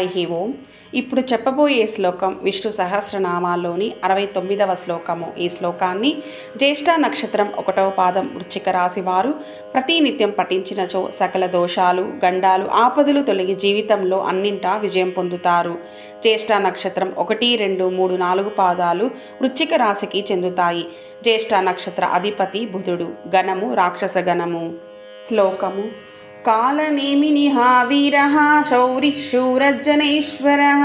హరి ఓం. ఇప్పుడు చెప్పబోయే శ్లోకం విష్ణు సహస్రనామాల్లోని 69వ శ్లోకము. ఈ శ్లోకాన్ని జ్యేష్ఠ నక్షత్రం 1వ పాదం వృశ్చిక రాశి వారు ప్రతినిత్యం పఠించినచో సకల దోషాలు, గండాలు, ఆపదలు తొలగి జీవితంలో అన్నింటా విజయం పొందుతారు. జ్యేష్ఠ నక్షత్రం 1, 2, 3, 4 పాదాలు వృశ్చిక రాశికి చెందుతాయి. జ్యేష్ఠ నక్షత్ర అధిపతి బుధుడు. గణము రాక్షస గణము. శ్లోకము: కాలనేమినిః వీరః శౌరిః శూరజనేశ్వరः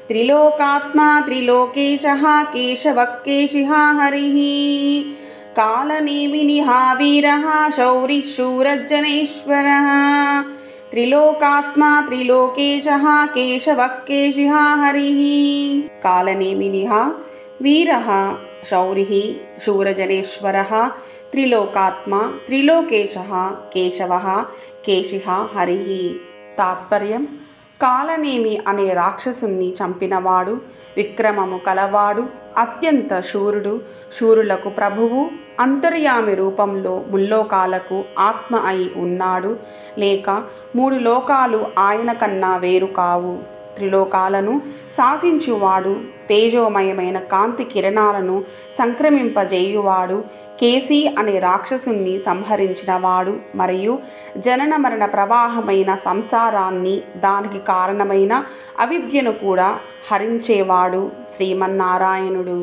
త్రిలోకాత్మా త్రిలోకేశः కేశవః కేశిః హరిః. కాలనేమినిః వీరః శౌరిః శూరజనేశ్వరः త్రిలోకాత్మా త్రిలోకేశः కేశవః కేశిః హరిః. కాలనేమినిః వీరః శౌరిః శూరజనేశ్వరः త్రిలోకాత్మా త్రిలోకేశः కేశవః కేశిః హరిః. తాత్పర్యం: కాలనేమి అనే రాక్షసుని చంపినవాడు, విక్రమము కలవాడు, అత్యంత శూరుడు, శూరులకు ప్రభువు, అంతర్యామి రూపంలో ముల్లోకాలకు ఆత్మ అయి ఉన్నాడు. లేక 3 లోకాలు ఆయన కన్నా వేరు కావు. త్రిలోకాలను శాసించువాడు, తేజోమయమైన కాంతి కిరణాలను సంక్రమింపజేయువాడు, కేసి అనే రాక్షసుని సంహరించినవాడు, మరియు జనన మరణ ప్రవాహమైన సంసారాన్ని, దానికి కారణమైన అవిద్యను కూడా హరించేవాడు శ్రీమన్నారాయణుడు.